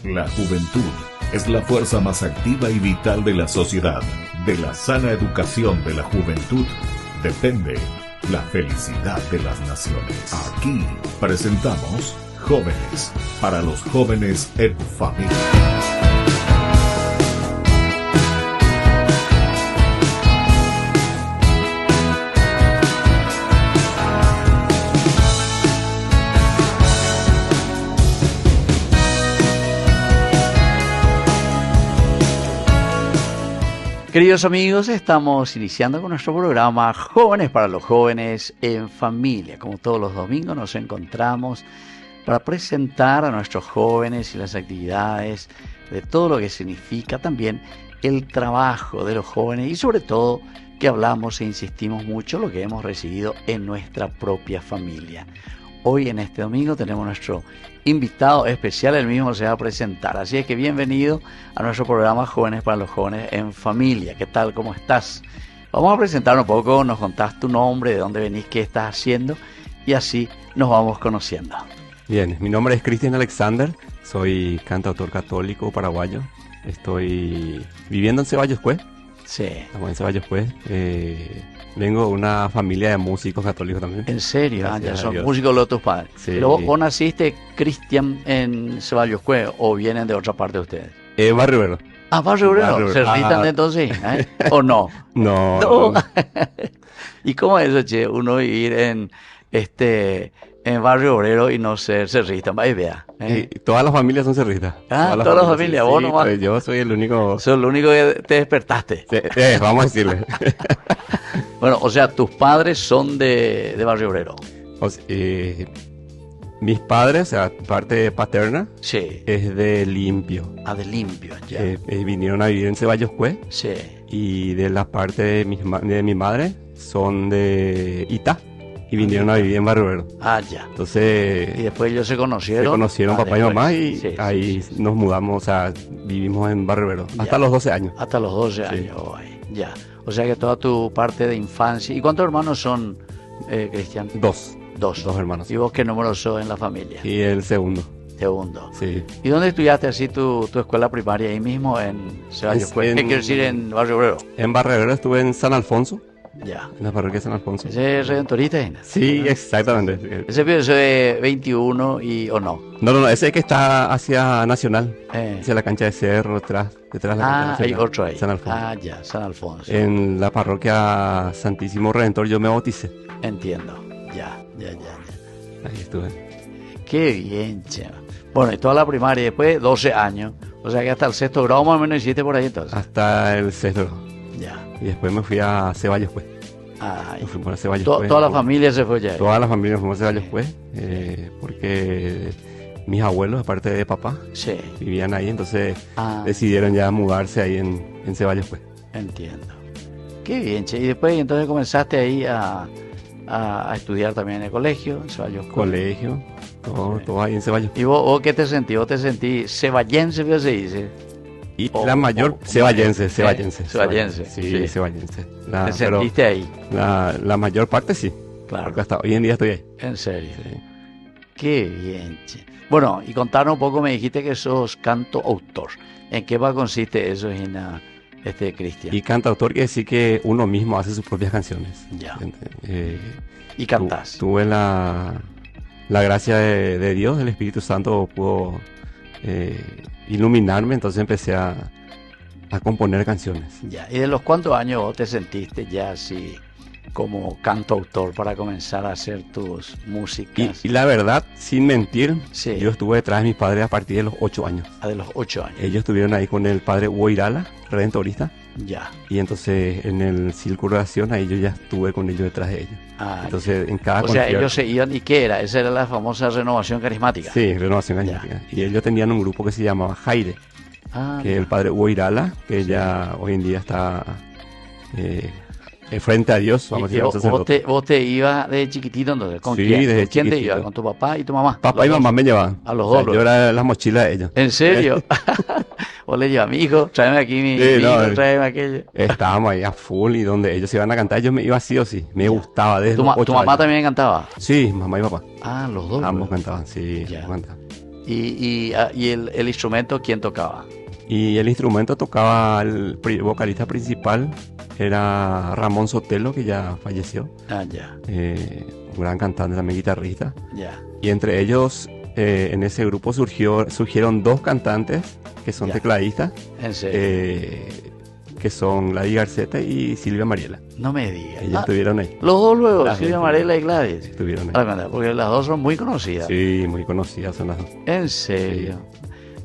La juventud es la fuerza más activa y vital de la sociedad. De la sana educación de la juventud depende la felicidad de las naciones. Aquí presentamos Jóvenes, para los jóvenes en familia. Queridos amigos, estamos iniciando con nuestro programa Jóvenes para los jóvenes en familia. Como todos los domingos nos encontramos para presentar a nuestros jóvenes y las actividades de todo lo que significa también el trabajo de los jóvenes y sobre todo que hablamos e insistimos mucho lo que hemos recibido en nuestra propia familia. Hoy en este domingo tenemos nuestro invitado especial, él mismo se va a presentar. Así es que bienvenido a nuestro programa Jóvenes para los jóvenes en familia. ¿Qué tal? ¿Cómo estás? Vamos a presentar un poco, nos contás tu nombre, de dónde venís, qué estás haciendo y así nos vamos conociendo. Bien, mi nombre es Cristian Alexander, soy cantautor católico paraguayo. Estoy viviendo en Ceballos Cue. Sí. Estamos en Ceballos Cue. Vengo de una familia de músicos católicos también. ¿En serio? Gracias Ya a son Dios. músicos los tus padres. Sí. Pero vos naciste, Cristian, en Ceballos Cue o vienen de otra parte de ustedes. Barrio Obrero. Ah, Barrio Obrero. Barrio ¿Se Obrero. ritan Ah. entonces? ¿O no? No. No. ¿Y cómo es eso, che? Uno vivir en Barrio Obrero y no ser cerrista. Vaya, vea. Y todas las familias son cerristas. Ah, todas las familias, sí, vos sí, nomás. pues yo soy el único. Eso es lo único que te despertaste. Sí, vamos a decirle. Bueno, o sea, tus padres son de Barrio Obrero. Mis padres, o sea, parte paterna, Sí. es de Limpio. Ah, de limpio, ya. Vinieron a vivir en Ceballos Cue. Sí. Y de la parte de mi madre son de Itá y vinieron a vivir en Barrio Obrero. Ah, ya. Y Entonces después ellos se conocieron. se conocieron papá y después. mamá y Sí, ahí sí, sí. nos mudamos, o sea, vivimos en Barrio Obrero Ya. hasta los 12 años. Hasta los 12 Sí. años. Ay, ya. O sea que toda tu parte de infancia. ¿Y cuántos hermanos son, Cristian? Dos Dos. hermanos. ¿Y vos qué número sos en la familia? Y el segundo, Segundo. sí. ¿Y dónde estudiaste así tu escuela primaria? Ahí mismo en Ceballos Cue. ¿Qué quiero decir en Barrio Obrero? En Barrio Obrero estuve en San Alfonso, Ya. en la parroquia de San Alfonso. ¿Ese es redentorista? Ina? Sí, exactamente. Ese pibe de 21 o no. No, ese que está hacia Nacional, Eh. hacia la cancha de Cerro, detrás de la Ah, cancha hay Nacional, otro ahí. San Alfonso. Ah, ya, San Alfonso. En la parroquia Santísimo Redentor yo me bauticé. Entiendo. Ya. Ahí estuve. Qué bien, che. Bueno, y toda la primaria, después 12 años. O sea que hasta el sexto grado más o menos hiciste por ahí entonces. Hasta el sexto. Ya. Y después me fui a Ceballos Cue. Ay. Nos fuimos a Ceballos Cue. Toda la familia se fue ya. Toda la familia nos fuimos a Ceballos Cue. Porque mis abuelos, aparte de papá, Sí. vivían ahí. Entonces Ah, decidieron ya mudarse ahí en Ceballos Cue. entiendo. Qué bien, che. Y después entonces comenzaste ahí a estudiar también en el colegio, en Ceballos Cue. Colegio, todo ahí en Ceballos Cue. ¿Y vos qué te sentís? ¿Vos te sentís ceballense, ¿qué se dice? Y O- la mayor, o- ceballense. ceballense. Sí, Sí. ceballense. ¿Te Pero sentiste ahí? la mayor parte sí. Claro. Porque hasta hoy en día estoy ahí. En serio. Sí. Qué bien, che. Bueno, y contarnos un poco, me dijiste que sos canto-autor. ¿En qué va a consiste eso, Gina, Cristian? Y cantautor quiere decir que uno mismo hace sus propias canciones. Ya. Eh, Y cantás. Tuve la gracia de Dios, el Espíritu Santo pudo iluminarme, entonces empecé a componer canciones. Ya. ¿Y de los cuántos años vos te sentiste ya así como cantautor para comenzar a hacer tus músicas? Y la verdad, sin mentir, Sí. yo estuve detrás de mis padres a partir de los 8 años. De los 8 años. Ellos estuvieron ahí con el padre Hugo Irala, redentorista, Ya. y entonces en el círculo de oración ahí yo ya estuve con ellos detrás de ellos. Ah, Entonces en cada o sea, concierto- ellos se iban, ¿y qué era? Esa era la famosa renovación carismática. Sí, Renovación Ya. Carismática. Y ellos tenían un grupo que se llamaba Jaire, Ah, que el padre Hugo Irala, que ya hoy en día está frente a Dios, vamos a y decir, al sacerdote. vos te ibas desde chiquitito entonces. ¿Con Sí, quién? desde ¿Con quién te chiquitito. ibas? ¿Con tu papá y tu mamá? Papá Los y dos. mamá me llevaban. A los O sea, dos, yo era la mochila de ellos. ¿En serio? Vos le llevas, mi hijo, tráeme aquí mi Sí, hijo, no, tráeme aquello. Estábamos ahí a full y donde ellos se iban a cantar, yo me iba sí o sí. Me gustaba desde ¿Tu los 8 mamá años. también cantaba? Sí, mamá y papá. Ah, los dos. Ambos pues. cantaban, sí. Ya. ambos cantaban. Y el instrumento, ¿quién tocaba? Y el instrumento tocaba el vocalista principal, era Ramón Sotelo, que ya falleció. Ah, ya, Un gran cantante, también guitarrista. ya. Y entre ellos, en ese grupo surgieron dos cantantes que son Ya. tecladistas, En serio. que son Gladys Garceta y Silvia Mariela. No me digas. Ellos estuvieron ahí. Los dos luego, Las Silvia dos. Marela y Gladys. Estuvieron Ah, ahí. mira, porque las dos son muy conocidas. Sí, muy conocidas son las dos. En serio.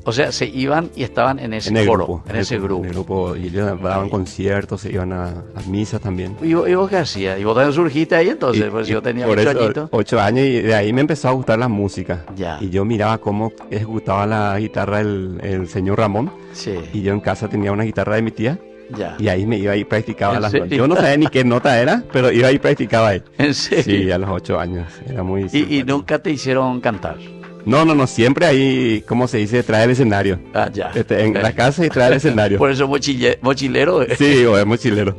O sea, se iban y estaban en ese En el coro, grupo. en ese grupo. En el grupo. Y ellos daban Ahí. conciertos, se iban a misas también. ¿Y vos qué hacías? ¿Y vos también surgiste ahí entonces? Pues yo tenía por 8 eso, añitos. 8 años, y de ahí me empezó a gustar la música. Ya. Y yo miraba cómo ejecutaba la guitarra el señor Ramón. Sí, Y yo en casa tenía una guitarra de mi tía. ya. Y ahí me iba y practicaba ¿En las serio? notas. Yo no sabía ni qué nota era, pero iba y practicaba ahí. ¿En serio? Sí, a los 8 años. Era muy Y simpático. nunca te hicieron cantar. No, siempre ahí, ¿cómo se dice? Trae el escenario. Ah, ya. En la casa y trae el escenario. Por eso mochilero. Sí, o es mochilero.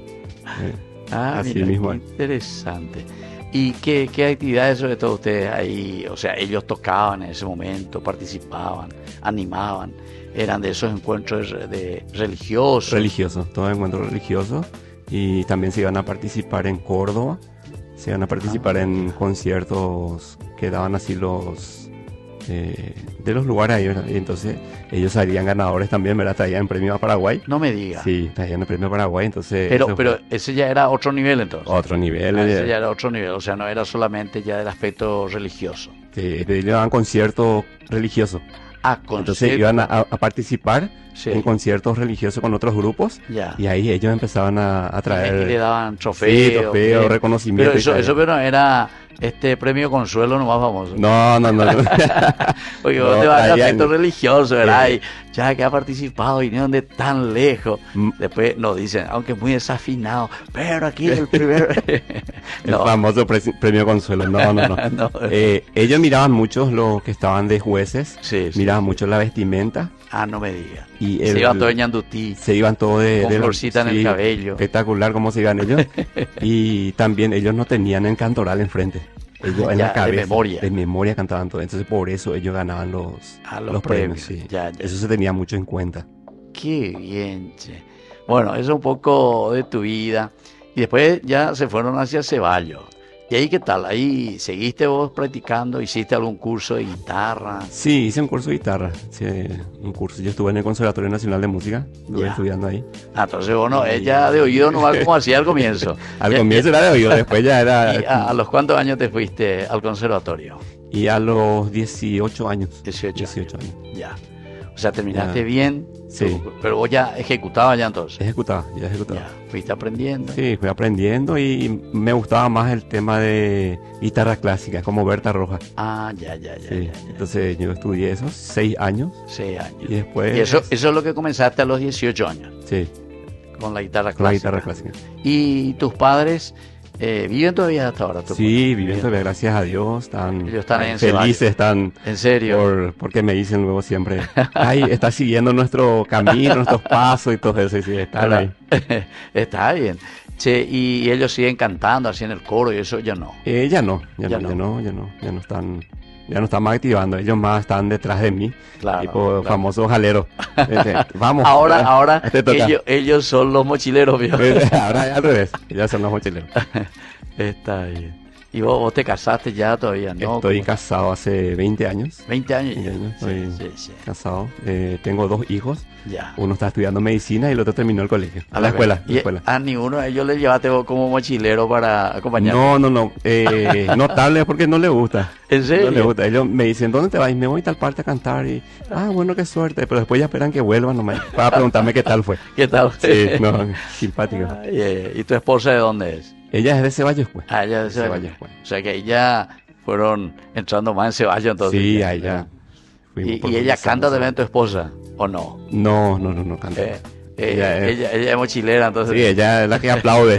Ah, así mira, mismo qué es. interesante. ¿Y qué actividades sobre todo ustedes ahí? O sea, ellos tocaban en ese momento, participaban, animaban. Eran de esos encuentros religiosos. Religioso, todo encuentro religioso. Y también se iban a participar en Córdoba. Se iban a participar en conciertos que daban así de los lugares ahí, ¿verdad? Y entonces ellos salían ganadores también, ¿verdad? Traían premio a Paraguay. No me diga. Sí, traían el premio a Paraguay, entonces... Pero, eso pero fue ese ya era otro nivel entonces. otro nivel. Ese ya era otro nivel. O sea, no era solamente ya del aspecto religioso. Ellos daban conciertos religiosos. Ah, Entonces concierto. iban a participar Sí. en conciertos religiosos con otros grupos. Ya. Y ahí ellos empezaban a traer... Y le daban Sí, trofeos. trofeo, premios. reconocimiento. Pero y tal. eso pero era premio consuelo nomás famoso. No. Oye, No, vos te vas al traían- aspecto religioso, ¿verdad? Sí. Y ya que ha participado y vinieron de tan lejos. Mm. Después nos dicen, aunque muy desafinado, pero aquí el primer... El famoso premio Consuelo. No. No. Ellos miraban mucho los que estaban de jueces. Sí, sí, Miraban sí. mucho la vestimenta. Ah, no me digas. Y Se iban todos en ñandutí. Se iban todos Con de florcita en el cabello. Espectacular cómo se iban ellos. Y también ellos no tenían el cantoral enfrente. Ellos en Ya, la cabeza. de memoria. De memoria cantaban todo. Entonces por eso ellos ganaban Los premios. sí. Ya. Eso se tenía mucho en cuenta. Qué bien, che. Bueno, eso es un poco de tu vida. Y después ya se fueron hacia Ceballos. ¿Y ahí qué tal? ¿Ahí seguiste vos practicando? ¿Hiciste algún curso de guitarra? Sí, hice un curso de guitarra. Hice un curso. Yo estuve en el Conservatorio Nacional de Música. Estuve Ya. estudiando ahí. Ah, entonces bueno, ella de oído nomás como hacía al comienzo. Al Ya- comienzo era de oído, después ya era... ¿Y a los cuántos años te fuiste al conservatorio? Y a los 18 años. 18 años. Ya. O sea, terminaste Ya. bien. Sí. Pero vos ya ejecutabas ya entonces. Ejecutaba. Ya, fuiste aprendiendo. Sí, fui aprendiendo y me gustaba más el tema de guitarra clásica, como Berta Roja. Ah, ya. Sí. Entonces yo estudié esos 6 años 6 años. y después... Y eso es lo que comenzaste a los 18 años, Sí, con la guitarra con la clásica. guitarra clásica. ¿Y tus padres viven todavía hasta ahora? tus Sí, padres? viviendo, gracias a Dios, están, Ellos están ahí en Ceballos. felices, están... ¿En serio? Porque me dicen luego siempre, ay, está siguiendo nuestro camino, nuestros pasos y todo eso, y sí, están ahí. Está bien. Che, y ellos siguen cantando así en el coro y eso ya no. Ya no están más activando, ellos más están detrás de mí, Claro, tipo claro. famoso jalero. Vamos. Ahora te toca. ellos son los mochileros, ¿vio? Ahora es al revés, ellos son los mochileros. Está bien. ¿Y vos te casaste ya todavía, no? Estoy ¿Cómo? casado hace 20 años. 20 años. 20 años, Sí, estoy sí. casado. Tengo 2 hijos. Ya. Uno está estudiando medicina y el otro terminó el colegio. A la escuela. Y a ninguno de ellos le llevaste vos como mochilero para acompañar. No. Notable porque no le gusta. ¿En serio? No le gusta. Ellos me dicen, ¿dónde te vas? Y me voy a tal parte a cantar. Y, bueno, qué suerte. Pero después ya esperan que vuelvan nomás para preguntarme qué tal fue. ¿Qué tal? Sí, no, simpático. Ay, ¿y tu esposa de dónde es? Ella es de Ceballos, pues. Ah, ella es de Ceballos, Ceballos. pues. O sea que ahí ya fueron entrando más en Ceballos entonces. Sí, ahí ya. fuimos ¿Y por ella donde canta estamos. también tu esposa o no? No canta. Ella es mochilera entonces. Sí, ella es la que aplaude,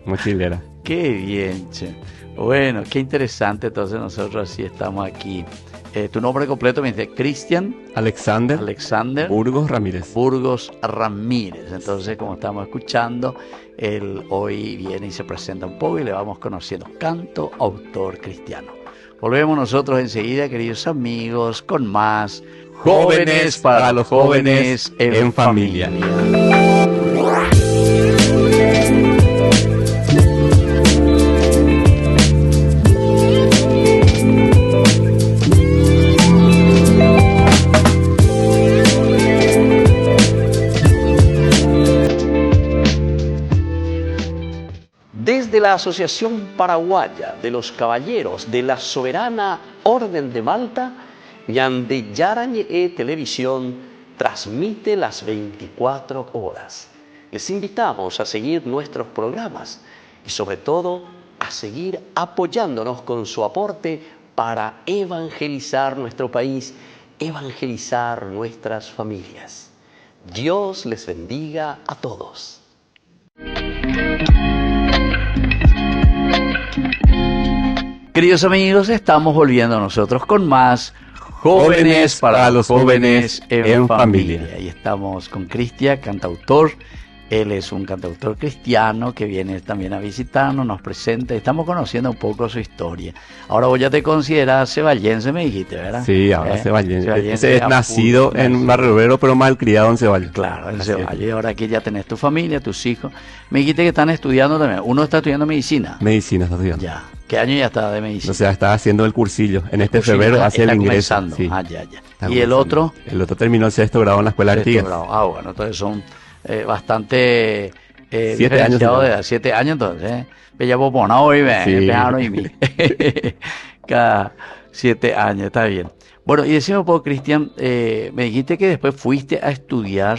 Mochilera. Qué bien, che. Bueno, qué interesante. Entonces nosotros así estamos aquí. Tu nombre completo me dice Cristian Alexander Alexander Burgos Ramírez. Burgos Ramírez. Entonces, como estamos escuchando, él hoy viene y se presenta un poco y le vamos conociendo. Canto, autor cristiano. Volvemos nosotros enseguida, queridos amigos, con más Jóvenes para los jóvenes en familia. Desde la Asociación Paraguaya de los Caballeros de la Soberana Orden de Malta, Yande Yarañe Televisión transmite las 24 horas. Les invitamos a seguir nuestros programas y sobre todo a seguir apoyándonos con su aporte para evangelizar nuestro país, evangelizar nuestras familias. Dios les bendiga a todos. Queridos amigos, estamos volviendo nosotros con más Jóvenes para los jóvenes en familia. Y estamos con Cristian, cantautor. Él es un cantautor cristiano que viene también a visitarnos, nos presenta. Estamos conociendo un poco su historia. Ahora vos ya te consideras ceballense, me dijiste, ¿verdad? Sí, ahora ceballense. Ese es nacido en Barrio Obrero, pero malcriado en Ceballos. Claro, en Ceballos. Y ahora aquí ya tenés tu familia, tus hijos. Me dijiste que están estudiando también. Uno está estudiando medicina. Medicina está estudiando. Ya. ¿Qué año ya está de medicina? O sea, está haciendo el cursillo. En este febrero hace el ingreso. Sí. Ah, ya. ¿Y el otro? El otro terminó el 6º grado en la escuela de Artigas. Ah, bueno, entonces son bastante 7 años. De edad. 7 años entonces. Ya vos pones hoy, ven. Cada 7 años, está bien. Bueno, y decime un poco, Cristian, me dijiste que después fuiste a estudiar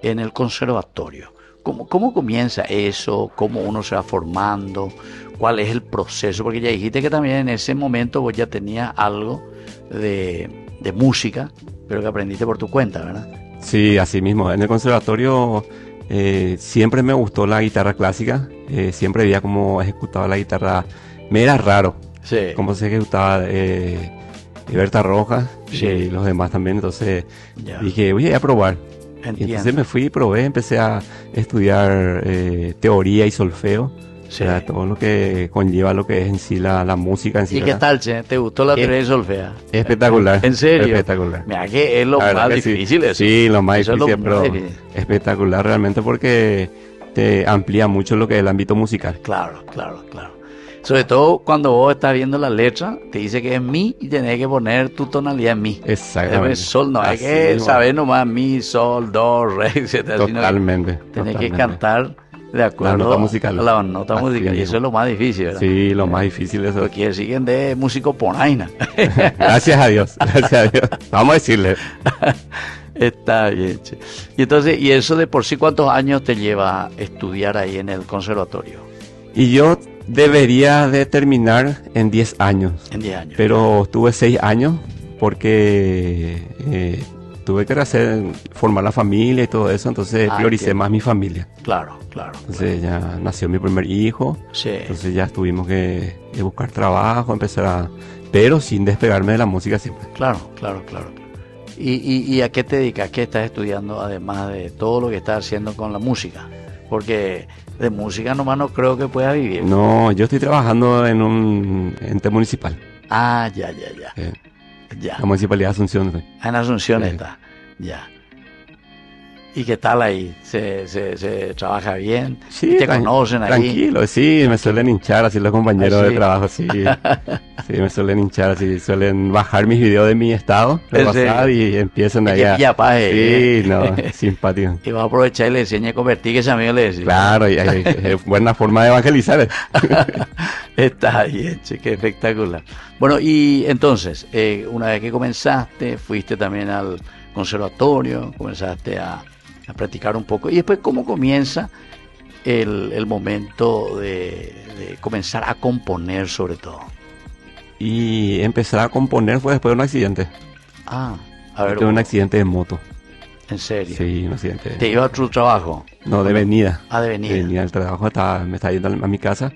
en el conservatorio. ¿Cómo comienza eso? ¿Cómo uno se va formando? ¿Cuál es el proceso? Porque ya dijiste que también en ese momento vos ya tenías algo de música, pero que aprendiste por tu cuenta, ¿verdad? Sí, así mismo. En el conservatorio siempre me gustó la guitarra clásica. Siempre veía cómo ejecutaba la guitarra. Me era raro cómo se ejecutaba Berta Rojas y los demás también. Entonces dije, voy a probar. Y entonces me fui y probé, empecé a estudiar teoría y solfeo. Sí. O sea, todo lo que conlleva lo que es en sí la música en sí. ¿Y qué tal, che? ¿Te gustó la teoría y solfeo? Espectacular. ¿En serio? Espectacular. Mira que es lo más difícil eso. Sí, lo más difícil, pero espectacular realmente porque te amplía mucho lo que es el ámbito musical. Claro. Sobre todo cuando vos estás viendo la letra, te dice que es mi y tenés que poner tu tonalidad en mi. Exactamente. Sol, no hay que saber nomás mi, sol, do, re, etc. Totalmente. Tenés que cantar de acuerdo a la nota musical. Y eso es lo más difícil, ¿verdad? Sí, lo más difícil es eso. Porque siguen de músico ponaina. Gracias a Dios. Vamos a decirle. Está bien, che. Y entonces, ¿y eso de por sí cuántos años te lleva a estudiar ahí en el conservatorio? Y yo debería de terminar en 10 años. En 10 años. Pero tuve 6 años porque tuve que formar la familia y todo eso, entonces prioricé más mi familia. Claro. Entonces ya nació mi primer hijo, entonces ya tuvimos que buscar trabajo, pero sin despegarme de la música siempre. Claro. ¿Y a qué te dedicas? ¿Qué estás estudiando además de todo lo que estás haciendo con la música? Porque de música nomás no creo que puedas vivir. No, yo estoy trabajando en un ente municipal. Ah, ya. La Municipalidad de Asunción. En Asunción está, ya. ¿Y qué tal ahí? ¿Se trabaja bien? Sí, ¿Te conocen ahí? Tranquilo, sí, me suelen hinchar así los compañeros de trabajo, sí. Sí, me suelen hinchar así, suelen bajar mis videos de mi estado de WhatsApp y empiezan ahí a... Sí, no, simpático. Y va a aprovechar y le enseña a convertir, que ese amigo le decía. Claro, y es buena forma de evangelizar. Está bien, che, qué espectacular. Bueno, y entonces, una vez que comenzaste, fuiste también al conservatorio, comenzaste a practicar un poco. Y después, ¿cómo comienza el momento de comenzar a componer sobre todo? Y empezar a componer fue después de un accidente. A ver. Tuve un accidente de moto. ¿En serio? Sí, un accidente. ¿Te iba a tu trabajo? No, de venida. De venida. De venida al trabajo, me estaba yendo a mi casa.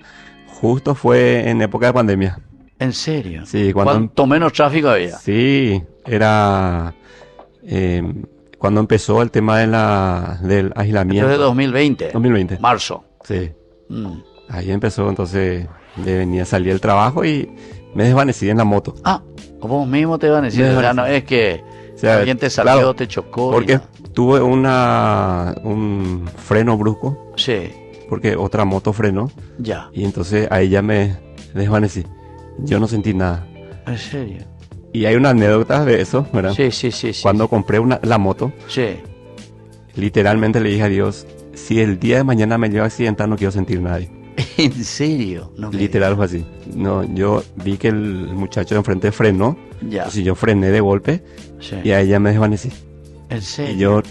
Justo fue en época de pandemia. ¿En serio? Sí. ¿Cuánto menos tráfico había? Sí, era... cuando empezó el tema del aislamiento. Entonces 2020. 2020. Marzo. Sí. Ahí empezó, entonces, de venir a salir del trabajo y me desvanecí en la moto. Ah, vos mismo te desvaneciste. O sea, no es que alguien te salió, claro, te chocó. Porque tuve un freno brusco. Sí. Porque otra moto frenó. Ya. Y entonces ahí ya me desvanecí. Yo no sentí nada. ¿En serio? Y hay una anécdota de eso, ¿verdad? Sí. Cuando compré la moto, sí, literalmente le dije a Dios, si el día de mañana me llevo a accidentar, no quiero sentir nada. ¿En serio? No, literal fue así. No, yo vi que el muchacho de enfrente frenó. Ya. Entonces yo frené de golpe. Sí. Y ahí ya me desvanecí. ¿En serio? Y yo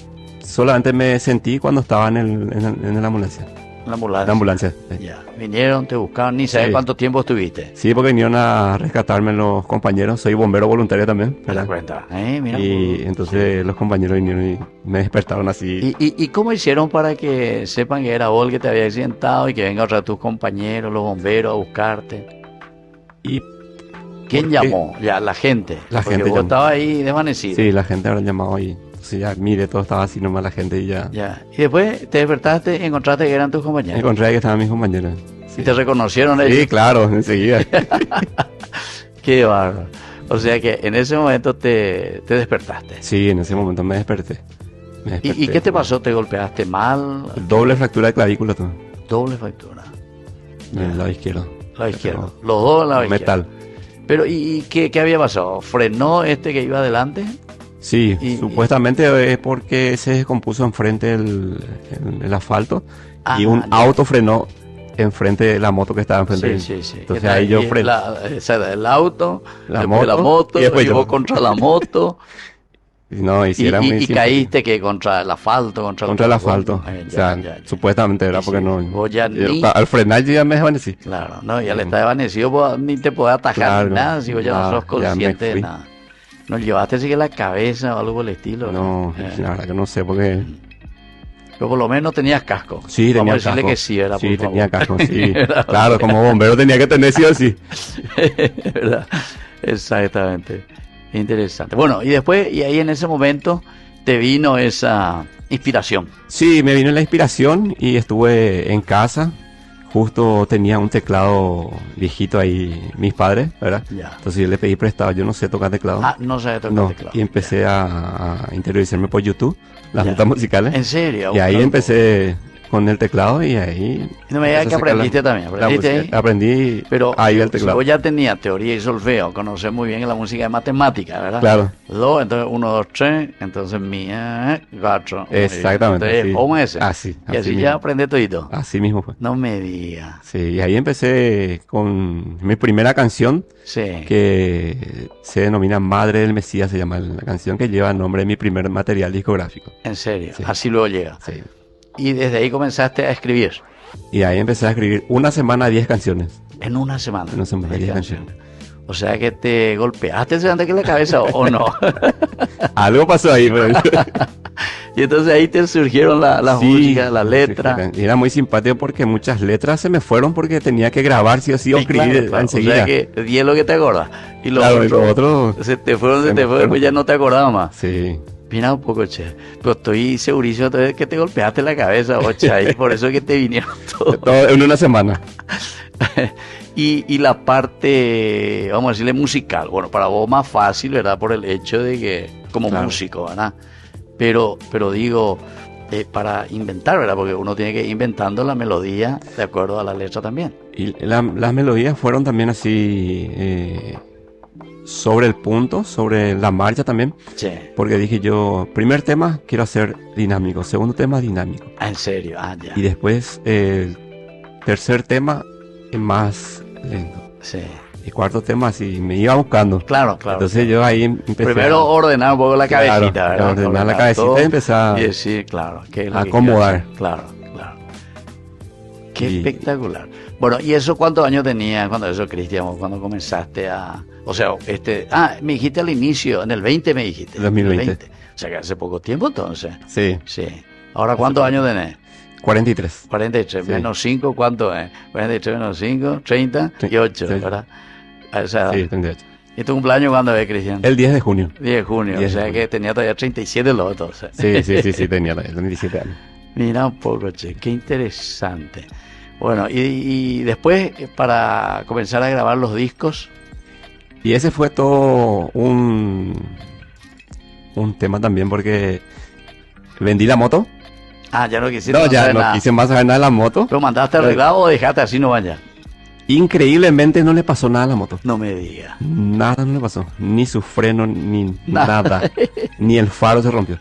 solamente me sentí cuando estaba en la ambulancia. La ambulancia. La ambulancia. Ya. Vinieron, te buscaron, ni sabes cuánto tiempo estuviste. Sí, porque vinieron a rescatarme los compañeros. Soy bombero voluntario también. ¿Te das cuenta? Mira. Y entonces los compañeros vinieron y me despertaron así. ¿Y cómo hicieron para que sepan que era vos el que te había accidentado y que vengan otra tus compañeros, los bomberos, a buscarte? Y ¿quién llamó? Ya, la gente. La porque gente vos estabas ahí desvanecido. Sí, la gente habrá llamado ahí. Entonces ya, mire, todo estaba así nomás la gente y ya. Ya. Y después te despertaste y encontraste que eran tus compañeros. Encontré que estaban mis compañeros. Sí. ¿Y te reconocieron ellos? Sí, claro, enseguida. Qué bárbaro. O sea que en ese momento te despertaste. Sí, en ese momento me desperté. ¿Y qué te pasó? ¿Te golpeaste mal? Doble fractura de clavícula tú. Doble fractura. En el lado izquierdo. Lado izquierdo. Los dos en lado izquierdo. Metal. Pero ¿y qué había pasado? ¿Frenó este que iba adelante? Sí, supuestamente es porque se descompuso enfrente el asfalto y un auto frenó enfrente de la moto que estaba enfrente. Sí. Entonces ahí yo frené. El auto, la moto, y después yo contra la moto. No, y caíste que contra el asfalto, contra el asfalto. Supuestamente era porque no. Al frenar yo ya me desvanecí. Claro, no, ya le está desvanecido, vos ni te podés atajar ni nada, si vos ya no sos consciente de nada. ¿No llevaste así que la cabeza o algo por el estilo? No, la verdad que no sé porque. Pero por lo menos tenías casco. Sí, tenía casco. Decirle que sí, era, sí, tenía casco, sí. Claro, como bombero tenía que tener sí o sí. ¿Verdad? Exactamente. Interesante. Bueno, y después, y ahí en ese momento te vino esa inspiración. Sí, me vino la inspiración y estuve en casa. Justo tenía un teclado viejito ahí, mis padres, ¿verdad? Ya. Entonces yo le pedí prestado, yo no sé tocar teclado. Ah, no sabía tocar teclado. Y empecé a interiorizarme por YouTube, las notas musicales. ¿En serio? Y ahí empecé con el teclado y ahí... No me digas que aprendiste también, ¿aprendiste ahí? Aprendí pero ahí el teclado. Vos ya tenías teoría y solfeo, conocés muy bien la música de matemática, ¿verdad? Claro. Entonces 1, 2, 3, entonces mi, 4. Exactamente. Sí. ¿Cómo es ese? Así. Y así ya aprendí todito. Así mismo fue. No me digas. Sí, y ahí empecé con mi primera canción, que se denomina Madre del Mesías, se llama la canción que lleva el nombre de mi primer material discográfico. ¿En serio? Sí. Así luego llega. Sí. Y desde ahí comenzaste a escribir. Y ahí empecé a escribir una semana 10 canciones. En una semana. En una semana 10 canciones. O sea que te golpeaste antes que la cabeza o no. Algo pasó ahí. Pero... Y entonces ahí te surgieron las músicas, las letras. Era muy simpático porque muchas letras se me fueron porque tenía que grabar sí o sí o escribir enseguida. O sea que di lo que te acordas. Y lo otro se te fueron, después ya no te acordabas más. Sí. Mira un poco, che. Pero estoy segurísimo que te golpeaste la cabeza, y por eso es que te vinieron todos. Todo en una semana. Y la parte, vamos a decirle, musical. Bueno, para vos más fácil, ¿verdad? Por el hecho de que, como músico, ¿verdad? Pero digo, para inventar, ¿verdad? Porque uno tiene que ir inventando la melodía de acuerdo a la letra también. Y las melodías fueron también así... sobre el punto, sobre la marcha también. Sí. Porque dije yo, primer tema quiero hacer dinámico, segundo tema dinámico. Ah, ¿en serio? Ah, ya. Y después el tercer tema más lento. Sí. Y cuarto tema así, me iba buscando. Claro. Entonces yo ahí empecé primero ordenar un poco la cabecita, ¿verdad? Ordenar la cabecita y empezar y decir, claro, a acomodar. Claro. Qué espectacular. Bueno, ¿y eso cuántos años tenías cuando eso, Cristian, cuando comenzaste a... O sea, me dijiste al inicio, en el 20 me dijiste. 2020. O sea, que hace poco tiempo entonces. Sí. Ahora, ¿cuántos años tenés? 43. 43, sí. Menos 5, ¿cuánto es? 43 menos 5, 38, sí. ¿Verdad? A esa edad. Sí, 38. ¿Y tu cumpleaños cuándo es, Cristian? El 10 de junio. 10 de junio, o sea que tenía todavía 37 los otros. Sí, tenía 37 años. Mira un poco, che, qué interesante. Bueno, y después, para comenzar a grabar los discos... Y ese fue todo un tema también porque vendí la moto. Ah, ya no quisiste. No, ya no quise más saber nada de la moto. ¿Lo mandaste arreglado o dejaste así no vaya? Increíblemente no le pasó nada a la moto. No me digas. Nada no le pasó. Ni su freno, ni nada. Ni el faro se rompió.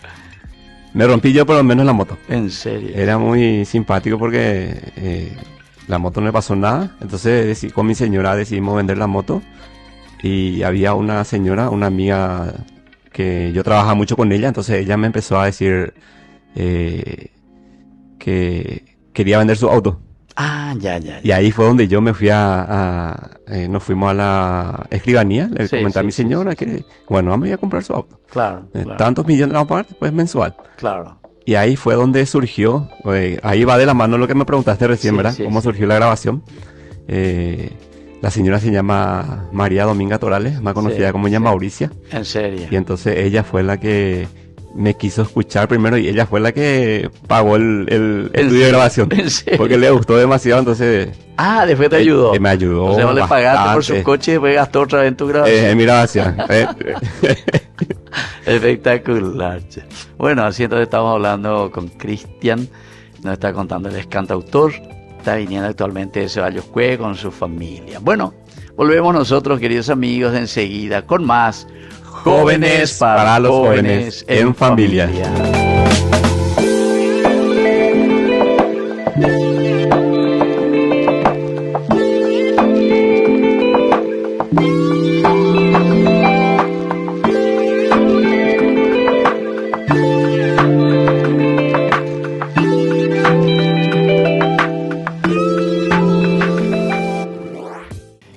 Me rompí yo por lo menos la moto. ¿En serio? Era muy simpático porque la moto no le pasó nada. Entonces con mi señora decidimos vender la moto. Y había una señora, una amiga que yo trabajaba mucho con ella. Entonces ella me empezó a decir que quería vender su auto. Ah, ya. Y ahí fue donde yo me fui nos fuimos a la escribanía, le comenté a mi señora que, bueno, vamos a ir a comprar su auto. Claro. Tantos millones vamos a pagar, pues mensual. Claro. Y ahí fue donde surgió, ahí va de la mano lo que me preguntaste recién, ¿verdad? Cómo surgió la grabación. La señora se llama María Dominga Torales, más conocida como ella Mauricia. ¿En serio? Y entonces ella fue la que me quiso escuchar primero y ella fue la que pagó el estudio de grabación. Porque le gustó demasiado, entonces... Ah, después te ayudó. Me ayudó. O sea, vos le pagaste por su coche y después gastó otra vez en tu grabación. Mi grabación. Espectacular. Bueno, así entonces estamos hablando con Cristian, nos está contando, él es cantautor, está viniendo actualmente de Ceballos Cue con su familia. Bueno, volvemos nosotros, queridos amigos, enseguida con más Jóvenes para los jóvenes en familia.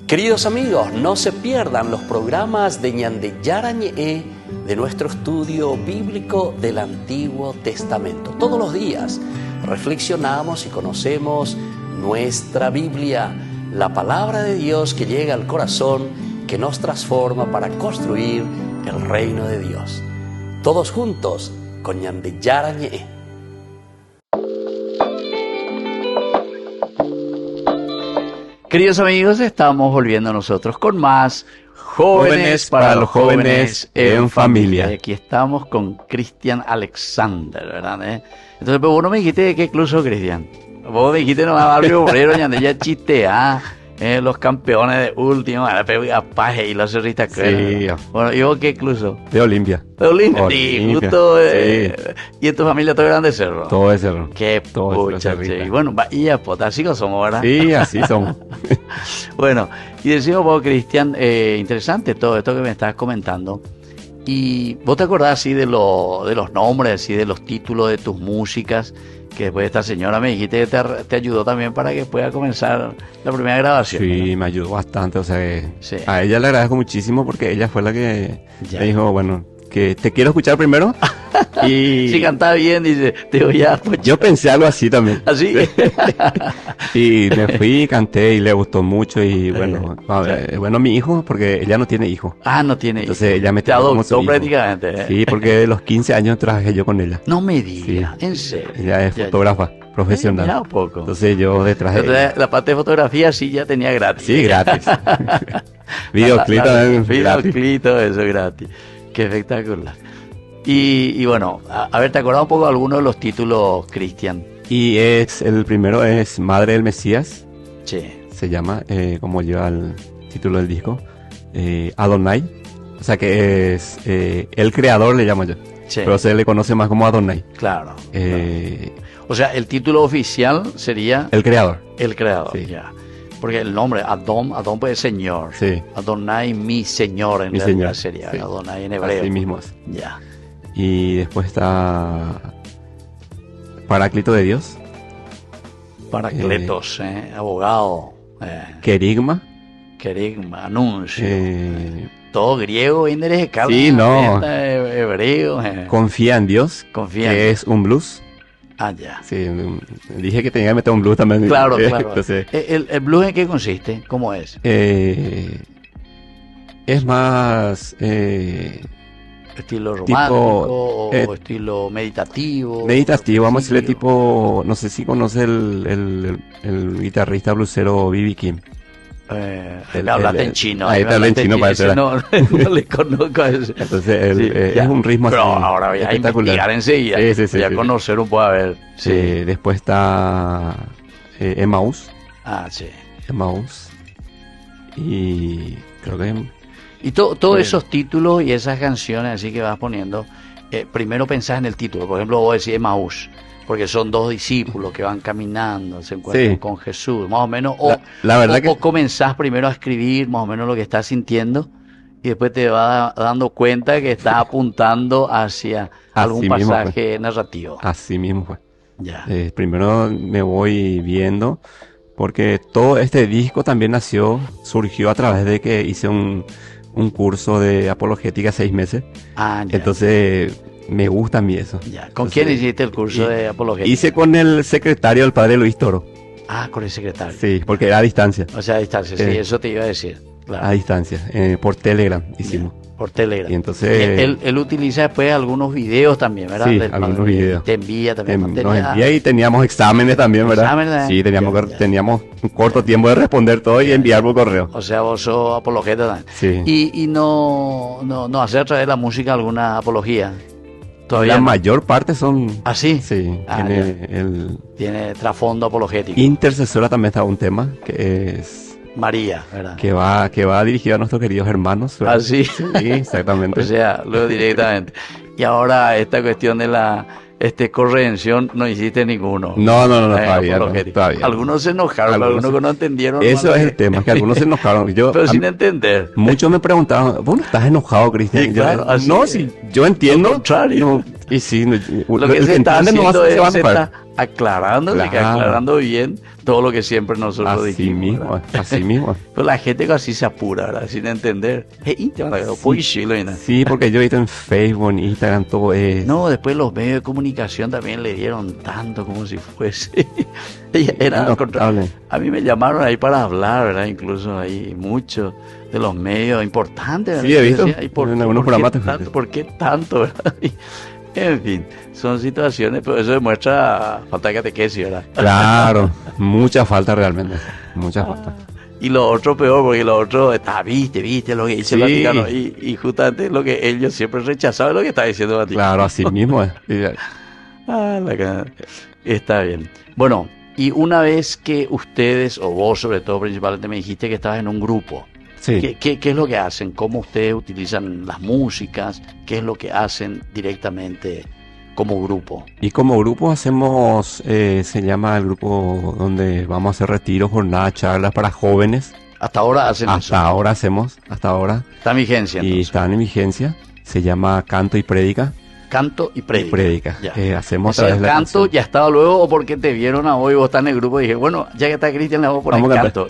Queridos amigos, no se pierdan los programas de Ñande Yarañe de nuestro estudio bíblico del Antiguo Testamento. Todos los días reflexionamos y conocemos nuestra Biblia, la palabra de Dios que llega al corazón, que nos transforma para construir el reino de Dios. Todos juntos con Ñande Yarañe. Queridos amigos, estamos volviendo nosotros con más Jóvenes para los jóvenes en familia. Aquí estamos con Cristian Alexander, ¿verdad? Entonces, pero vos no me dijiste de qué club sos, Cristian. Vos me dijiste nomás Barrio Obrero, donde ya chistea, los campeones de último, a Paje y los cerristas. Sí. Bueno, ¿y vos qué club sos? De Olimpia. De Olimpia, sí, justo. Sí. ¿Y en tu familia todo grande Cerro? Todo es Cerro. Qué pucha, sí. Bueno, y a así somos, ¿verdad? Sí, así somos. Bueno, y decimos vos, Cristian, interesante todo esto que me estás comentando. Y vos te acordás así de los nombres, así de los títulos de tus músicas, que después esta señora me dijiste que te ayudó también para que pueda comenzar la primera grabación. Sí, ¿verdad? Me ayudó bastante, o sea, sí. A ella le agradezco muchísimo porque ella fue la que me dijo, bueno, que te quiero escuchar primero. Y si cantaba bien, dice, te voy a apoyar. Yo pensé algo así también. ¿Así? Y me fui, canté y le gustó mucho. Y bueno, bueno, mi hijo, porque ella no tiene hijo. Ah, no tiene hijo. Entonces ella me te adoptó prácticamente. Sí, porque de los 15 años trabajé yo con ella. No me digas, sí. En serio. Ella es fotógrafa profesional. Ya poco. Entonces yo detrás de ella. La parte de fotografía sí ya tenía gratis. Sí, gratis. Videoclip también. Videoclip, todo eso gratis. Qué espectacular. Y bueno, a ver, ¿te acordás un poco de alguno de los títulos, Cristian? Y el primero es Madre del Mesías. Sí. Se llama, como lleva el título del disco, Adonai. O sea que es el creador, le llamo yo. Sí. Pero se le conoce más como Adonai. Claro. O sea, el título oficial sería... El creador. El creador, sí. Ya. Porque el nombre, Adon pues es señor. Sí. Adonai, mi señor, en realidad sería. Sí. Adonai en hebreo. Así mismo es. Ya. Y después está Paráclito de Dios. Paracletos, abogado. Querigma. Querigma, anuncio. Todo griego, sí, no. Hebreo. Confía en Dios. Confía que es un blues. Ah, ya. Sí, dije que tenía que meter un blues también. Claro, claro. Entonces, ¿El blues en qué consiste? ¿Cómo es? Es más... ¿Estilo romántico o estilo meditativo? Meditativo, vamos a decirle tipo... No sé si conoce el guitarrista bluesero B.B. King. Me hablaste en chino. Ahí te habla en chino, parece. No le conozco a ese. Entonces, Sí, es un ritmo pero así ahora voy a espectacular. investigar enseguida. Voy a conocer un poco, a ver. Sí. Después está Emmaus. Sí. Emmaus. Y creo que... Y todos esos títulos y esas canciones así que vas poniendo, primero pensás en el título. Por ejemplo, vos decís Emmaus, porque son dos discípulos que van caminando, se encuentran con Jesús, más o menos. La verdad o comenzás primero a escribir más o menos lo que estás sintiendo y después te vas dando cuenta que estás apuntando hacia algún pasaje narrativo. Así mismo fue. Ya. Primero me voy viendo, porque todo este disco también surgió a través de que hice un curso de apologética 6 meses. Ya. Entonces me gusta a mí eso. Ya. ¿Con quién hiciste el curso de apologética? Hice con el secretario del padre Luis Toro. Con el secretario. Sí, porque era a distancia. O sea, a distancia, sí, eso te iba a decir. Claro. A distancia, por Telegram hicimos. Por Telegram. Y entonces... Él utiliza después algunos videos también, ¿verdad? Sí, algunos videos. Te envía también material. Nos envía y teníamos exámenes también, ¿verdad? ¿Exámenes? Sí, teníamos un corto tiempo de responder todo y enviar por correo. O sea, vos sos apologeta también. Sí. Y no hacer a través de la música alguna apología. Todavía la mayor parte son... ¿Ah, sí? Sí. Tiene trasfondo apologético. Intercesora también está un tema que es... María, ¿verdad? Que va dirigido a nuestros queridos hermanos, ¿verdad? Sí. Sí, exactamente. O sea, luego directamente. Y ahora esta cuestión de la corredención no hiciste ninguno. No, todavía. Algunos se enojaron, algunos que no entendieron. Eso es el tema, que algunos se enojaron. Pero sin entender. Muchos me preguntaban, ¿vos no estás enojado, Cristian? Sí, claro, no, sí, yo entiendo. Lo contrario. Y sí, lo que se está haciendo es se está aclarando bien todo lo que siempre nosotros dijimos. Así mismo. Pero la gente así se apura, ¿verdad? Sin entender. Sí, porque yo he visto en Facebook, en Instagram, todo es... No, después los medios de comunicación también le dieron tanto como si fuese... A mí me llamaron ahí para hablar, ¿verdad? Incluso ahí muchos de los medios importantes, ¿verdad? Sí, he visto en algunos programas. ¿Por qué tanto, verdad? En fin, son situaciones, pero eso demuestra falta de catequesis, ¿verdad? Claro, mucha falta realmente, mucha falta. Y lo otro peor, porque lo otro está, viste lo que dice el Vaticano, y justamente lo que ellos siempre rechazaban, lo que está diciendo el Vaticano. Claro, así mismo es. Está bien. Bueno, y una vez que ustedes, o vos sobre todo principalmente, me dijiste que estabas en un grupo. Sí. ¿Qué es lo que hacen? ¿Cómo ustedes utilizan las músicas? ¿Qué es lo que hacen directamente como grupo? Y como grupo hacemos, se llama el grupo donde vamos a hacer retiros, jornadas, charlas para jóvenes. ¿Hasta ahora hacen eso? Hasta ahora. ¿Está en vigencia entonces? Y están en vigencia. Se llama Canto y Prédica. Canto y prédica. Hacemos o sea, el canto ya estaba luego, o porque te vieron a vos y vos estás en el grupo y dije, bueno, ya que está Cristian, le vamos a poner canto.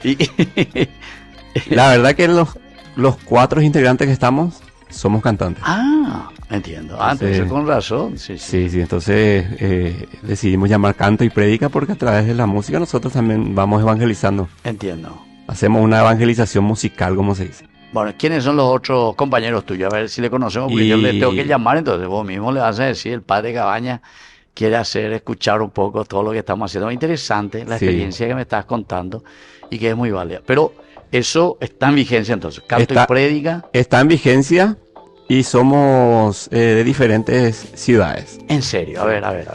La verdad que los 4 integrantes que estamos somos cantantes. Entiendo. Entonces con razón. Sí, entonces decidimos llamar Canto y Prédica porque a través de la música nosotros también vamos evangelizando. Entiendo. Hacemos una evangelización musical, como se dice. Bueno, ¿quiénes son los otros compañeros tuyos? A ver si le conocemos, porque yo le tengo que llamar, entonces vos mismo le vas a decir, el padre Cabaña quiere escuchar un poco todo lo que estamos haciendo. Es interesante la experiencia que me estás contando y que es muy válida. Pero eso está en vigencia entonces, Canto y Prédica. Está en vigencia y somos de diferentes ciudades. ¿En serio? A ver.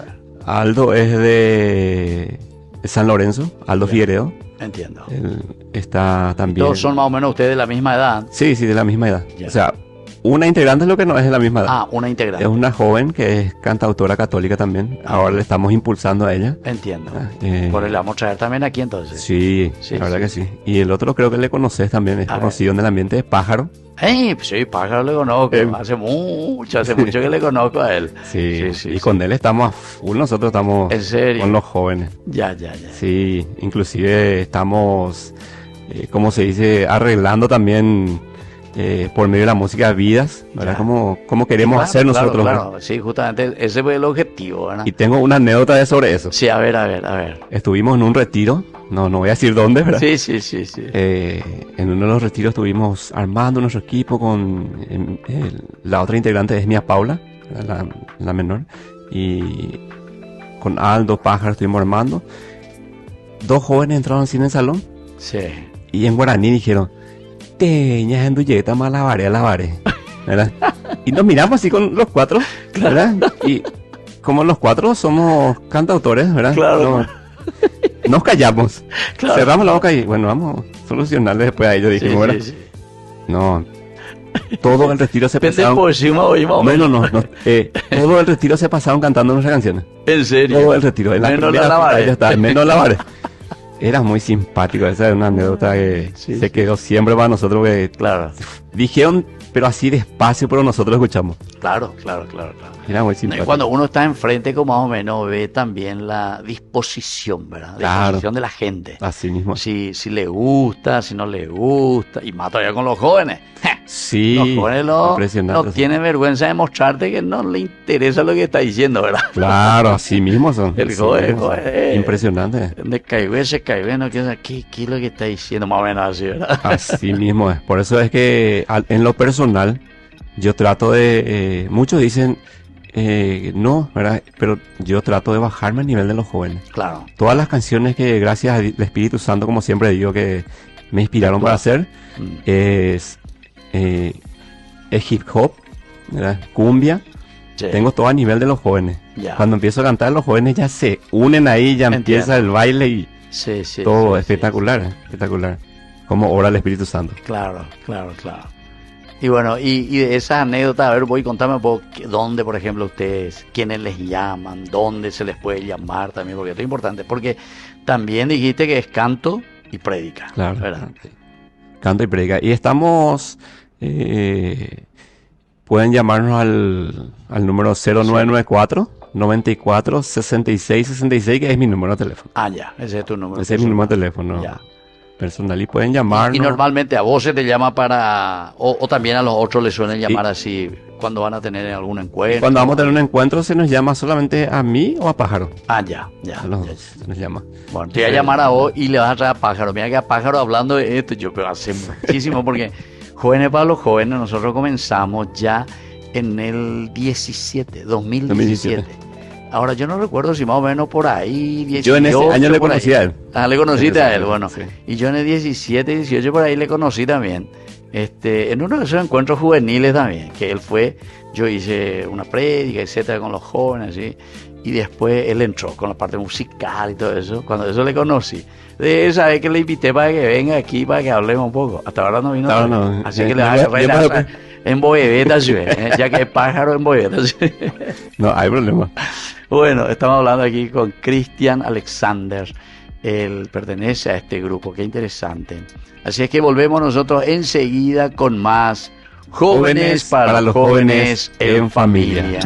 Aldo es de San Lorenzo, Aldo Figueredo. Entiendo. Él está también... ¿Todos son más o menos ustedes de la misma edad? Sí, de la misma edad. O sea, una integrante es lo que no es de la misma edad. Una integrante. Es una joven que es cantautora católica también. Ahora le estamos impulsando a ella. Entiendo. Por él la vamos a traer también aquí entonces. Sí, la verdad que sí. Y el otro creo que le conoces también, es conocido en el ambiente, de Pájaro. Sí, Pájaro le conozco. Hace mucho que le conozco a él. Sí. Con él estamos a full, nosotros estamos ¿en serio? Con los jóvenes. Ya. Sí, inclusive estamos, como se dice, arreglando también por medio de la música vidas, ¿verdad? Como queremos hacer nosotros. Claro, sí, justamente ese fue el objetivo, ¿verdad? Y tengo una anécdota sobre eso. Sí, a ver. Estuvimos en un retiro, no voy a decir dónde, ¿verdad? Sí. En uno de los retiros estuvimos armando nuestro equipo con la otra integrante es Mía Paula, la menor, y con Aldo, Pájaro estuvimos armando. 2 jóvenes entraron así en el salón. Sí. Y en guaraní dijeron, teñas en duyeta malabare, ¿verdad? Y nos miramos así con los cuatro, ¿verdad? Y como los cuatro somos cantautores, ¿verdad? Claro. Nos callamos, Claro. cerramos la boca y bueno, vamos a solucionarle después a ellos, dijimos, ¿verdad? Sí. No, todo el retiro se Pensé pasaron... por encima hoy, más o No, menos. todo el retiro se pasaron cantando nuestras canciones. En serio. Todo el retiro. En Menos primera la fila Lavaré. ya está, menos la Lavaré. Era muy simpático, esa es una anécdota que Sí, se quedó siempre para nosotros, que Claro, dijeron, pero así despacio, pero nosotros escuchamos. claro. Era muy No, y simpático. cuando uno está enfrente, como más o menos, ve también la disposición, ¿verdad? Claro. Disposición de la gente. Así mismo. Si le gusta, si no le gusta. Y más todavía con los jóvenes. Sí, Los jóvenes no impresionante. tienen vergüenza de mostrarte que no le interesa lo que está diciendo, ¿verdad? Claro, así mismo son. El así joven, mismo son. joven. Impresionante. De caibe, se caibe, no quiere saber qué es lo que está diciendo, más o menos así, ¿verdad? Así mismo es. Por eso es que en lo personal yo trato de... muchos dicen no, ¿verdad? Pero yo trato de bajarme al nivel de los jóvenes. Claro. Todas las canciones que gracias al Espíritu Santo, como siempre digo, que me inspiraron para hacer, es hip hop, ¿verdad? Cumbia. Sí. Tengo todo a nivel de los jóvenes. Ya. Cuando empiezo a cantar, los jóvenes ya se unen ahí, ya Entiendo. empieza el baile y Sí, todo sí, espectacular, espectacular. Como obra del Espíritu Santo. Claro. Y bueno, y de esa anécdota, a ver, voy a contarme un poco dónde, por ejemplo, ustedes, quiénes les llaman, dónde se les puede llamar también, porque esto es importante, porque también dijiste que es canto y prédica, Claro. ¿verdad? Sí. Canto y predica. Y estamos... pueden llamarnos al número 0994 94 66 66, que es mi número de teléfono. Ah, ya, ese es tu número. Ese es mi número de teléfono Ya. personal y pueden llamarnos. Y normalmente a vos se te llama para, o también a los otros les suelen llamar así, cuando van a tener algún encuentro. Cuando vamos a tener un encuentro se nos llama solamente a mí o a Pájaro. Ah, ya. A los dos se nos llama. Bueno, te voy a llamar a vos y le vas a traer a Pájaro. Mira que a Pájaro hablando de esto, yo pero hace muchísimo, porque Jóvenes para los Jóvenes, nosotros comenzamos ya en el 2017. Ahora yo no recuerdo si más o menos por ahí, 18. Yo en ese año le por conocí ahí. a él. Ah, le conociste a él, Sí. bueno. Y yo en el 17, 18 por ahí le conocí también. En uno de esos encuentros juveniles también, que él fue, yo hice una prédica, etcétera, con los jóvenes, ¿sí? Y después él entró con la parte musical y todo eso. Cuando eso le conocí, de esa vez que le invité para que venga aquí, para que hablemos un poco. Hasta ahora no vino. No, no. Así que le vas a agarrar en Boyebeta, ¿sí? Ya que es Pájaro en Boyebeta, ¿sí? No, hay problema. Bueno, estamos hablando aquí con Cristian Alexander. Él pertenece a este grupo, qué interesante. Así es que volvemos nosotros enseguida con más Jóvenes para los Jóvenes en Familia.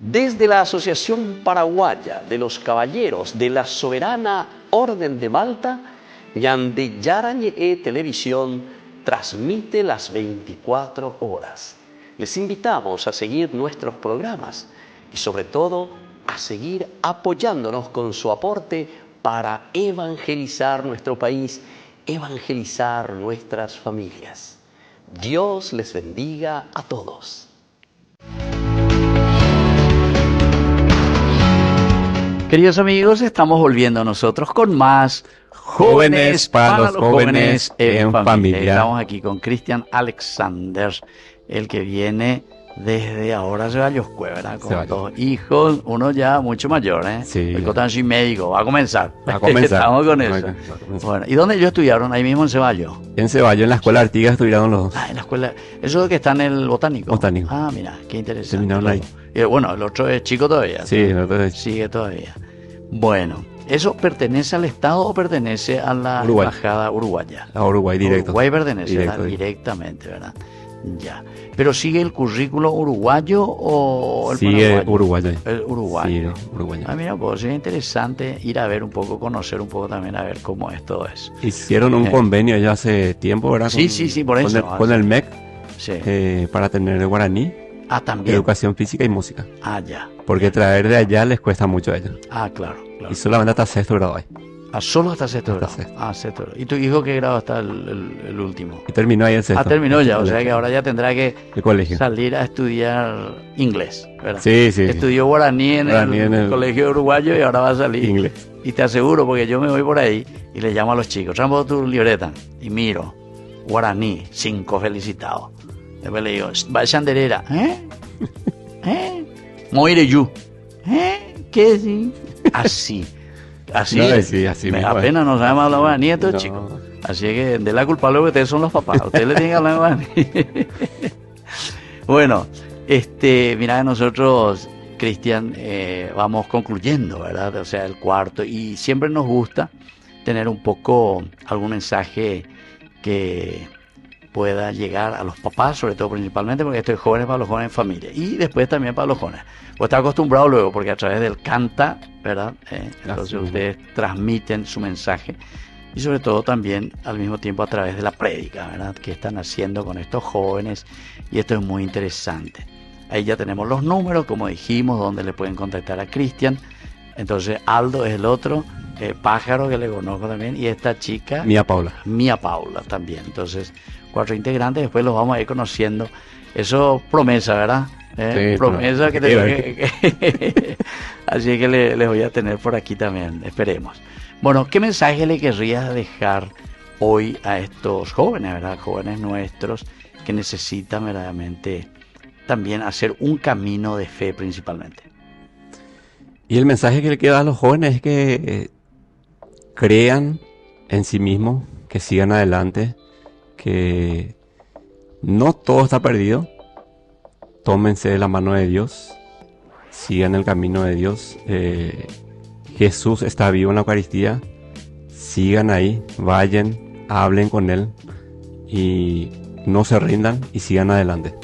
Desde la Asociación Paraguaya de los Caballeros de la Soberana Orden de Malta, Yandeyarañe Televisión transmite las 24 horas. Les invitamos a seguir nuestros programas y sobre todo a seguir apoyándonos con su aporte para evangelizar nuestro país, evangelizar nuestras familias. Dios les bendiga a todos. Queridos amigos, estamos volviendo nosotros con más Jóvenes para los Jóvenes en Familia. Estamos aquí con Cristian Alexander, el que viene desde ahora Ceballos Cuevera, con Ceballos. 2 hijos, uno ya mucho mayor, ¿eh? Sí. El Cotanchi médico, va a comenzar. Va a comenzar. Estamos con Va eso. a comenzar. Bueno, ¿y dónde ellos estudiaron? Ahí mismo en Ceballos. En Ceballos, en la escuela Artigas, estuvieron los dos. Ah, en la escuela. Eso es lo que está en el botánico. Botánico. Ah, mira, qué interesante. Terminaron ahí. Y bueno, el otro es chico todavía. Sí, entonces, Sigue todavía. Bueno, ¿eso pertenece al Estado o pertenece a la Uruguay. embajada uruguaya? a Uruguay directo. Uruguay pertenece, Directo, ¿verdad? Directamente, ¿verdad? Ya. ¿Pero sigue el currículo uruguayo o el Sigue paraguayo? uruguayo. El uruguayo. Sí, uruguayo. Ah, mira, pues sería interesante ir a ver un poco, conocer un poco también, a ver cómo es todo eso. Hicieron un convenio ya hace tiempo, ¿verdad? Sí, sí, por eso. Con el MEC Sí. para tener el guaraní, Ah, también. educación física y música. Ah, ya. Porque traer de allá les cuesta mucho a ellos. Ah, claro. Y solamente hasta sexto grado hay. Ah, solo hasta sexto grado. Sexto grado. ¿Y tu hijo qué grado está el último? Y terminó ahí el sexto. Terminó ya, o sea que ahora ya tendrá que salir a estudiar inglés, ¿verdad? Sí. Estudió guaraní en el colegio uruguayo y ahora va a salir inglés. Y te aseguro, porque yo me voy por ahí y le llamo a los chicos, trampo tu libreta y miro, guaraní, 5 felicitados. Después le digo, va Chanderera, Moireyu, ¿qué sí? Así. Así me da pena, no sabemos hablar guaraní estos chicos. Así que de la culpa luego ustedes son los papás. Ustedes le tienen que hablar guaraní. Bueno, mira, nosotros, Cristian, vamos concluyendo, ¿verdad? O sea, el cuarto. Y siempre nos gusta tener un poco algún mensaje que pueda llegar a los papás, sobre todo principalmente, porque esto es jóvenes para los jóvenes en familia. Y después también para los jóvenes. Pues está acostumbrado luego, porque a través del canta, ¿verdad? Entonces ustedes transmiten su mensaje. Y sobre todo también al mismo tiempo a través de la prédica, ¿verdad? Que están haciendo con estos jóvenes. Y esto es muy interesante. Ahí ya tenemos los números, como dijimos, donde le pueden contactar a Cristian. Entonces Aldo es el otro, Pájaro, que le conozco también, y esta chica... Mía Paula también. Entonces, 4 integrantes, después los vamos a ir conociendo. Eso promesa, ¿verdad? Sí, promesa que así que les voy a tener por aquí también, esperemos. Bueno, ¿qué mensaje le querrías dejar hoy a estos jóvenes, ¿verdad? Jóvenes nuestros que necesitan verdaderamente también hacer un camino de fe principalmente. Y el mensaje que le queda a los jóvenes es que crean en sí mismos, que sigan adelante, que no todo está perdido. Tómense de la mano de Dios, sigan el camino de Dios. Jesús está vivo en la Eucaristía, sigan ahí, vayan, hablen con Él y no se rindan y sigan adelante.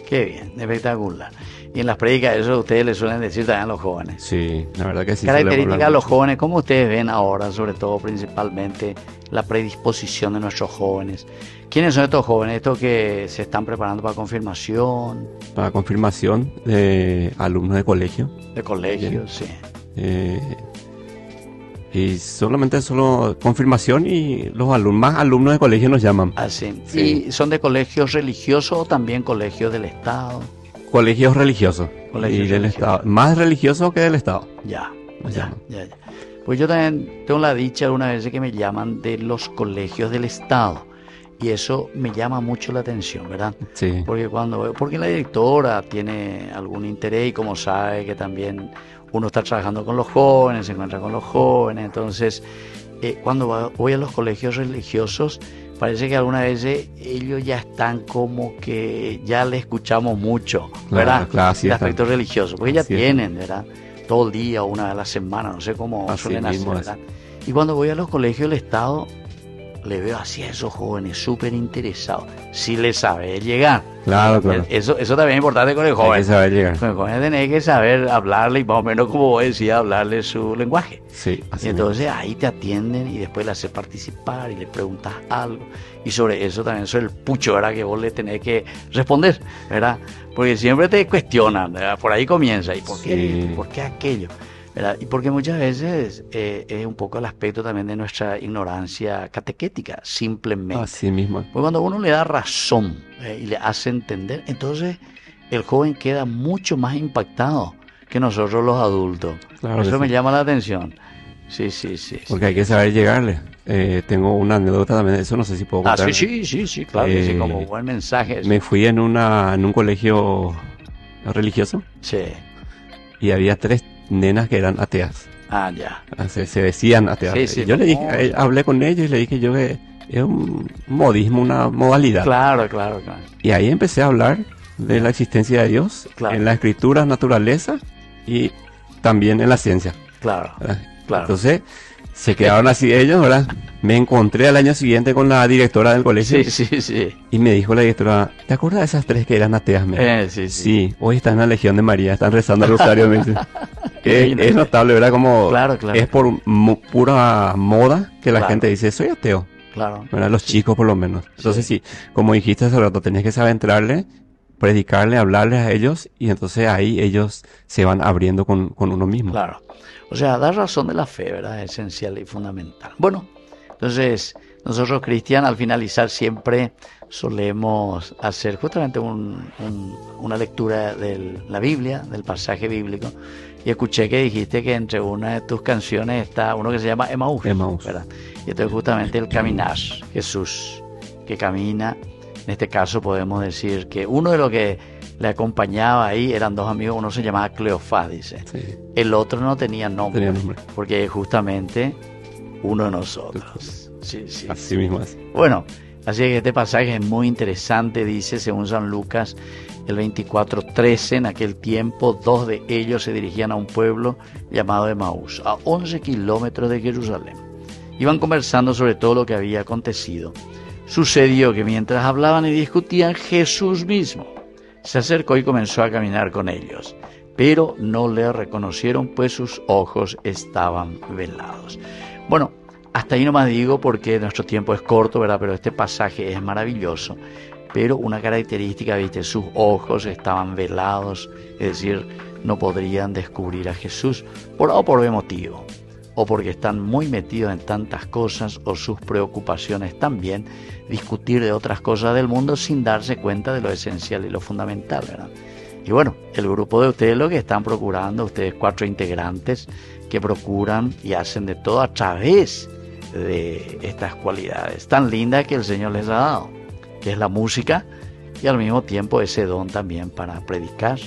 Qué bien, espectacular. Y en las prédicas eso ustedes les suelen decir también a los jóvenes. Sí, la verdad que sí. Características de los jóvenes, ¿cómo ustedes ven ahora, sobre todo principalmente la predisposición de nuestros jóvenes? ¿Quiénes son estos jóvenes? Estos que se están preparando para confirmación. Para confirmación de alumnos de colegio. De colegio, sí. Y solo confirmación y los más alumnos de colegio nos llaman. Así. Sí. ¿Y son de colegios religiosos o también colegios del Estado? Colegios religiosos. Y del Estado. Más religiosos que del Estado. Ya. Pues yo también tengo la dicha algunas veces que me llaman de los colegios del Estado. Y eso me llama mucho la atención, ¿verdad? Sí. Porque la directora tiene algún interés y como sabe que también uno está trabajando con los jóvenes, se encuentra con los jóvenes. Entonces, cuando voy a los colegios religiosos, parece que algunas veces ellos ya están como que ya le escuchamos mucho, ¿verdad? Claro, sí, el aspecto religioso, porque ya tienen, ¿verdad? Todo el día, una vez a la semana, no sé cómo suelen hacer, ¿verdad? Y cuando voy a los colegios del Estado, le veo así a esos jóvenes súper interesados. Si les sabe llegar. Claro. Eso también es importante con el joven. Hay que saber llegar. Con el joven tenés que saber hablarle y más o menos como vos decías, hablarle su lenguaje. Sí, así y entonces ahí te atienden y después le haces participar y le preguntas algo. Y sobre eso también eso es el pucho, ¿verdad? Que vos le tenés que responder, ¿verdad? Porque siempre te cuestionan, ¿verdad? Por ahí comienza. ¿Y por qué? ¿Por qué aquello? ¿Verdad? Y porque muchas veces es un poco el aspecto también de nuestra ignorancia catequética, simplemente. Así mismo. Porque cuando uno le da razón y le hace entender, entonces el joven queda mucho más impactado que nosotros los adultos. Claro, eso me llama la atención. Sí. Porque hay que saber llegarle. Tengo una anécdota también, eso no sé si puedo contar. Sí, claro, sí, como buen mensaje. Me fui en un colegio religioso. Sí. Y había 3 nenas que eran ateas. Ya. Se decían ateas. Sí, yo le dije, hablé con ellos y le dije yo que es un modismo, una modalidad. Claro. Y ahí empecé a hablar de la existencia de Dios, en la escritura, naturaleza y también en la ciencia. Claro. Entonces, se quedaron así ellos, ¿verdad? Me encontré al año siguiente con la directora del colegio. Sí. Y me dijo la directora, ¿te acuerdas de esas 3 que eran ateas? Sí, hoy están en la Legión de María, están rezando el rosario. Me dice. Es notable, ¿verdad? Como claro. Es por pura moda que la gente dice, soy ateo. Claro. ¿Verdad? Los chicos por lo menos. Entonces sí, como dijiste hace rato, tenés que saber entrarle predicarle, hablarles a ellos, y entonces ahí ellos se van abriendo con uno mismo. Claro. O sea, dar razón de la fe, ¿verdad? Es esencial y fundamental. Bueno, entonces nosotros, Cristian, al finalizar siempre solemos hacer justamente una lectura de la Biblia, del pasaje bíblico. Y escuché que dijiste que entre una de tus canciones está uno que se llama Emaús, ¿verdad? Y entonces justamente el caminar, Jesús, que camina. En este caso podemos decir que uno de los que le acompañaba ahí eran dos amigos, uno se llamaba Cleofás, dice. Sí. El otro no tenía nombre, porque justamente uno de nosotros. Sí. Así mismo es. Bueno, así que este pasaje es muy interesante, dice, según San Lucas, el 24:13, en aquel tiempo 2 de ellos se dirigían a un pueblo llamado Emaús, a 11 kilómetros de Jerusalén. Iban conversando sobre todo lo que había acontecido. Sucedió que mientras hablaban y discutían, Jesús mismo se acercó y comenzó a caminar con ellos, pero no le reconocieron, pues sus ojos estaban velados. Bueno, hasta ahí nomás digo porque nuestro tiempo es corto, ¿verdad? Pero este pasaje es maravilloso. Pero una característica, ¿viste? Sus ojos estaban velados, es decir, no podrían descubrir a Jesús por B motivo, o porque están muy metidos en tantas cosas, o sus preocupaciones también, discutir de otras cosas del mundo sin darse cuenta de lo esencial y lo fundamental, ¿verdad? Y bueno, el grupo de ustedes lo que están procurando, ustedes 4 integrantes que procuran y hacen de todo a través de estas cualidades tan lindas que el Señor les ha dado, que es la música y al mismo tiempo ese don también para predicar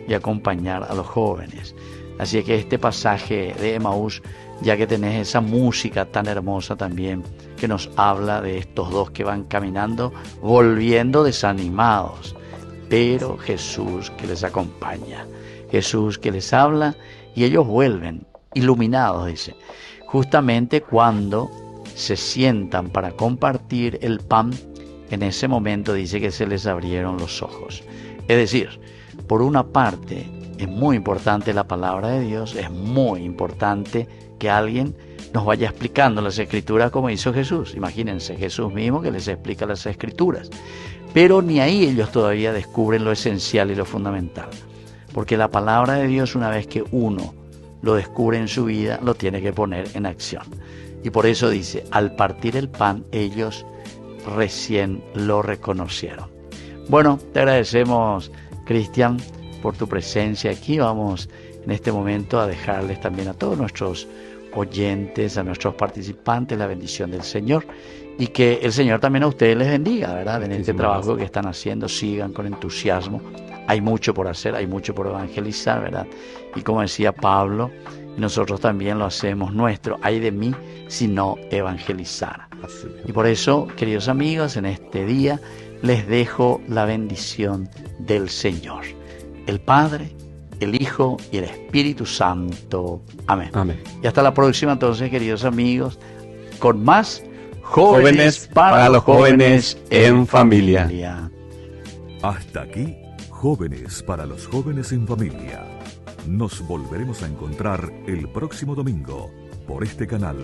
y acompañar a los jóvenes. Así que este pasaje de Emaús, ya que tenés esa música tan hermosa también que nos habla de estos dos que van caminando, volviendo desanimados, pero Jesús que les acompaña, Jesús que les habla y ellos vuelven iluminados, dice, justamente cuando se sientan para compartir el pan. En ese momento dice que se les abrieron los ojos. Es decir, por una parte es muy importante la palabra de Dios, es muy importante que alguien nos vaya explicando las Escrituras como hizo Jesús. Imagínense, Jesús mismo que les explica las Escrituras. Pero ni ahí ellos todavía descubren lo esencial y lo fundamental. Porque la palabra de Dios, una vez que uno lo descubre en su vida, lo tiene que poner en acción. Y por eso dice, al partir el pan, ellos recién lo reconocieron. Bueno, te agradecemos, Cristian, por tu presencia aquí. Vamos en este momento a dejarles también a todos nuestros oyentes, a nuestros participantes, la bendición del Señor, y que el Señor también a ustedes les bendiga, ¿verdad? En este trabajo que están haciendo, sigan con entusiasmo. Hay mucho por hacer, hay mucho por evangelizar, ¿verdad? Y como decía Pablo, nosotros también lo hacemos nuestro. Ay de mí si no evangelizara. Y por eso, queridos amigos, en este día les dejo la bendición del Señor, el Padre, el Hijo y el Espíritu Santo. Amén. Amén. Y hasta la próxima, entonces, queridos amigos, con más Jóvenes para los jóvenes en familia. Hasta aquí, Jóvenes para los jóvenes en familia. Nos volveremos a encontrar el próximo domingo por este canal.